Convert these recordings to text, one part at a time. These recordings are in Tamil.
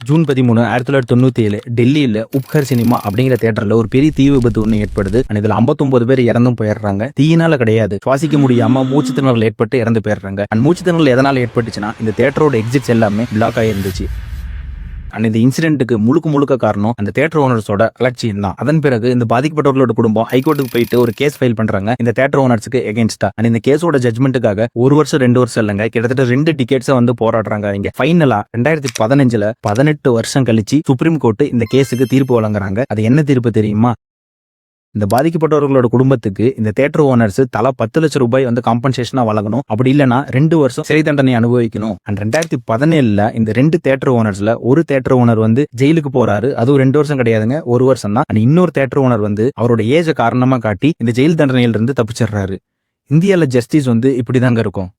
ஜூன் 13, 1997 டெல்லியில உப்கர் சினிமா அப்படிங்கிற தியேட்டர்ல ஒரு பெரிய தீ விபத்து ஒன்று ஏற்படுது. இதுல 59 பேர் இறந்தும் போயிடுறாங்க. தீயினால கிடையாது, சுவாசிக்க முடியாம மூச்சு திணறல் ஏற்பட்டு இறந்து போயிடுறாங்க. மூச்சு திணறல் எதனால ஏற்பட்டுச்சுன்னா இந்த தியேட்டரோட எக்ஸிட்ஸ் எல்லாமே பிளாக் ஆயிருந்துச்சு. இந்த இன்சிடென்ட்டுக்கு முழுக்க காரணம் அந்த தியேட்டர் ஓனர்ஸோட அலட்சியம் தான். அதன் பிறகு இந்த பாதிக்கப்பட்டவர்களோட குடும்பம் ஹைகோர்ட்டுக்கு போயிட்டு ஒரு கேஸ் ஃபைல் பண்றாங்க இந்த தியேட்டர் ஓனர்ஸுக்கு எகென்ஸ்டா. இந்த கேஸோட ஜட்மெண்ட்டுக்காக 1 வருஷம் 2 வருஷம் இல்லைங்க, கிட்டத்தட்ட 2 டிக்கெட்ஸை வந்து போராடுறாங்க. இங்க ஃபைனலா 2015 18 வருஷம் கழிச்சு சுப்ரீம் கோர்ட் இந்த கேஸுக்கு தீர்ப்பு வழங்குறாங்க. அது என்ன தீர்ப்பு தெரியுமா? இந்த பாதிக்கப்பட்டவர்களோட குடும்பத்துக்கு இந்த தியேட்டர் ஓனர்ஸ் தலா 10 லட்சம் ரூபாய் வந்து காம்பன்சேஷனா வழங்கணும். அப்படி இல்லைன்னா 2 வருஷம் சிறை தண்டனை அனுபவிக்கணும். 2017 இந்த 2 தியேட்டர் ஓனர்ஸ்ல ஒரு தியேட்டர் ஓனர் வந்து ஜெயிலுக்கு போறாரு. அதுவும் 2 வருஷம் கிடையாதுங்க, 1 வருஷம் தான். இன்னொரு தியேட்டர் ஓனர் வந்து அவரோட ஏஜை காரணமா காட்டி இந்த ஜெயில் தண்டனையில இருந்து தப்பிச்சிடுறாரு. இந்தியால ஜஸ்டிஸ் வந்து இப்படிதாங்க இருக்கும்.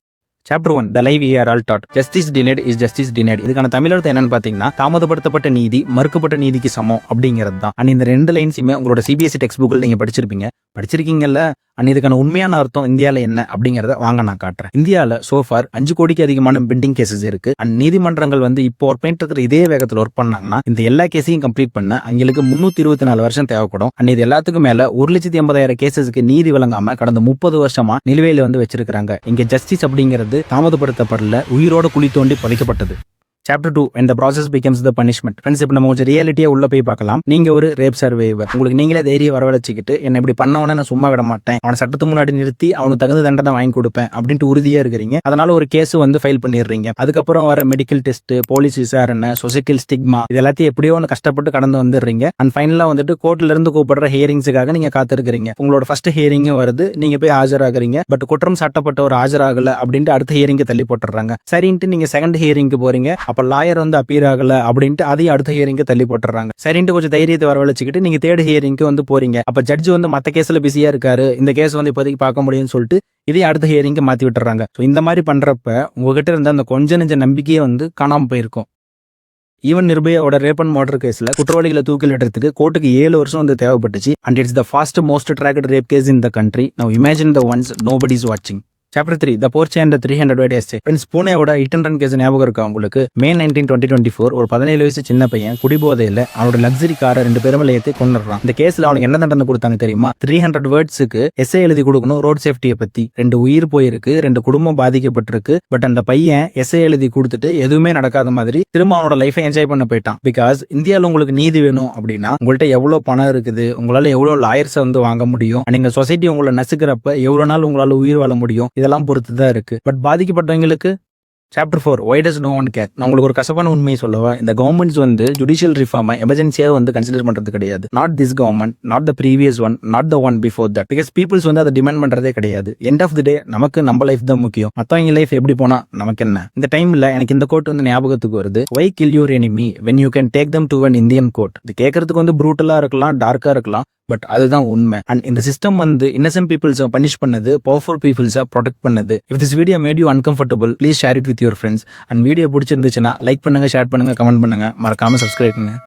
Chapter 1 The life we are all taught. Justice denied is justice denied. இதுக்கான தமிழர்த்த என்னன்னு பாத்தீங்கன்னா, தாமதப்படுத்தப்பட்ட நீதி மறுக்கப்பட்ட நீதிக்கு சமம் அப்படிங்கிறது தான். இந்த 2 லைன்ஸுமே உங்களோட சிபிஎஸ்சி டெக்ஸ்ட் புக்கில் நீங்க படிச்சிருக்கீங்கல்ல. இதுக்கான உண்மையான அர்த்தம் இந்தியால என்ன அப்படிங்கறத வாங்க நான் காட்டுறேன். இந்தியால சோஃபார் 5 கோடிக்கு அதிகமான பெண்டிங் கேசஸ் இருக்கு. நீதிமன்றங்கள் வந்து இப்போ ஒர்க் பண்ணிட்டு இருக்கிற இதே வேகத்தில் ஒர்க் பண்ணாங்கன்னா இந்த எல்லா கேஸையும் கம்ப்ளீட் பண்ண அவங்களுக்கு 324 வருஷம் தேவைப்படும். இது எல்லாத்துக்கும் மேல 1,80,000 கேசஸ்க்கு நீதி வழங்காம கடந்த 30 வருஷமா நிலுவையில வந்து வச்சிருக்காங்க. இங்க ஜஸ்டிஸ் அப்படிங்கிறது தாமதப்படுத்தப்படல, உயிரோட குழி தோண்டி புதைக்கப்பட்டது. Chapter 2 When the process becomes the punishment. Friends, இப்போ நம்ம கொஞ்சம் ரியாலிட்டியா உள்ள போய் பார்க்கலாம். நீங்க ஒரு ரேப் சர்வைவர். உங்களுக்கு நீங்களே தைரியம் வரவழைச்சிக்கிட்டு என்ன இப்படி பண்ணவன நான் சும்மா விட மாட்டேன், அவனை சட்டத்து முன்னாடி நிறுத்தி அவனுக்கு தகுந்த தண்டனை வாங்கி கொடுப்பேன் அப்படின்ட்டு உறுதியா இருக்கிறீங்க. அதனால ஒரு கேஸ் வந்து ஃபைல் பண்ணிடுறீங்க. அதுக்கப்புறம் வர மெடிக்கல் டெஸ்ட், போலீஸ் விசாரணை, சொசைட்டல் ஸ்டிக்மா, இது எல்லாத்தையும் எப்படியோ ஒன்று கஷ்டப்பட்டு கடந்து வந்துடுறீங்க. அண்ட் ஃபைனலா வந்துட்டு கோர்ட்ல இருந்து கூப்பிடுற ஹியரிங்ஸுக்காக நீங்க காத்திருக்கிறீங்க. உங்களோட ஃபர்ஸ்ட் ஹியரிங் வருது, நீங்க போய் ஆஜராகிறீங்க. பட் குற்றம் சாட்டப்பட்ட ஒரு ஆஜராகல அப்படின்ட்டு அடுத்த ஹியரிங்க தள்ளி போட்டுறாங்க. சரின்ட்டு நீங்க செகண்ட் ஹியரிங்க்கு போறீங்க. அப்ப லாயர் வந்து அப்பீர் ஆகல அப்படின்ட்டு அதையும் அடுத்த ஹியரிங்க தள்ளி போட்டுறாங்க. சரின்ட்டு கொஞ்சம் தைரியத்தை வரவழைச்சிக்கிட்டு நீங்க தேர்ட் ஹியரிங்க்கு வந்து போறீங்க. அப்ப ஜட்ஜ் வந்து மத்த கேஸ்ல பிஸியா இருக்காரு, இந்த கேஸ் வந்து இப்போதைக்கு பார்க்க முடியும்னு சொல்லிட்டு இதே அடுத்த ஹியரிங்க மாத்தி விட்டுறாங்க. இந்த மாதிரி பண்றப்ப உங்ககிட்ட இருந்த அந்த கொஞ்ச நெஞ்ச நம்பிக்கையே வந்து காணாம போயிருக்கும். ஈவன் நிர்பயாவோட ரேப் அண்ட் மர்டர் கேஸ்ல குற்றவாளிகளை தூக்கில் எடுறதுக்கு கோர்ட்டுக்கு 7 வருஷம் வந்து தேவைப்பட்டுச்சு. And it's the fast most tracked rape case in the country. Now imagine the ones nobody is வாட்சிங். Chapter 3 The Porsche and the 300 Word Essay. Friends, பூனேவோட ஹிட் அண்ட் ரன் கேஸ் ஞாபகம் இருக்கா உங்களுக்கு? May 19, 2024 ஒரு 17 வயசு சின்ன பையன் குடிபோதையில அவனோட லக்ஸரி காரை 2 பேரும் ஏற்றி கொண்டுறான். இந்த கேஸ்ல அவனுக்கு என்ன தண்டனை கொடுத்தாங்க தெரியுமா? 300 வேர்ட்ஸுக்கு எஸ்ஏ எழுதி கொடுக்கணும் ரோட் சேஃப்டியை பத்தி. 2 உயிர் போயிருக்கு, 2 குடும்பம் பாதிக்கப்பட்டிருக்கு. பட் அந்த பையன் எஸ்ஏ எழுதி கொடுத்துட்டு எதுவுமே நடக்காத மாதிரி திரும்ப அவனோட லைஃபை என்ஜாய் பண்ண போயிட்டான். பிகாஸ் இந்தியாவில் உங்களுக்கு நீதி வேணும் அப்படின்னா உங்கள்கிட்ட எவ்வளவு பணம் இருக்குது, உங்களால எவ்வளவு லாயர்ஸை வந்து வாங்க முடியும், நீங்க சொசைட்டி உங்களை நசுக்கிறப்ப எவ்வளவு நாள் உங்களால உயிர் வாழ முடியும், இதெல்லாம் பொறுத்து தான் இருக்கு. பட் பாதிக்கப்பட்டவங்களுக்கு Chapter 4 Why does no one care? நான் உங்களுக்கு ஒரு கசப்பான உண்மையை சொல்லவா? இந்த கவர்மெண்ட்ஸ் வந்து ஜுடிஷியல் ரிஃபார்மை எமர்ஜென்சியாக வந்து கன்சிடர் பண்றது கிடையாது. Not this government, not the previous one, not the one before that. Because peoples வந்து அதை டிமாண்ட் பண்றதே கிடையாது. எண்ட் ஆஃப் தி டே நமக்கு நம்ம லைஃப் தான் முக்கியம். மற்றவங்க லைஃப் எப்படி போனா நமக்கு என்ன? இந்த டைம்ல எனக்கு இந்த கோட் வந்து ஞாபகத்துக்கு வருது. Why kill your enemy when you can take them to an Indian court? இது கேட்கறதுக்கு வந்து ப்ரூட்டலா இருக்கலாம், டார்க்கா இருக்கலாம், பட் அதுதான் உண்மை. அண்ட் இந்த சிஸ்டம் வந்து இன்னசென்ட் பீப்புள்ஸை பனிஷ் பண்ணது, பவர்ஃபுல் பீப்புள்ஸை ப்ரொடெக்ட் பண்ணது. If this video made you uncomfortable, please share it with your friends. And video பிடிச்சிருந்துச்சுன்னா லைக் பண்ணுங்க, ஷேர் பண்ணுங்க, கமெண்ட் பண்ணுங்க, மறக்காம சப்ஸ்கிரைப் பண்ணுங்க.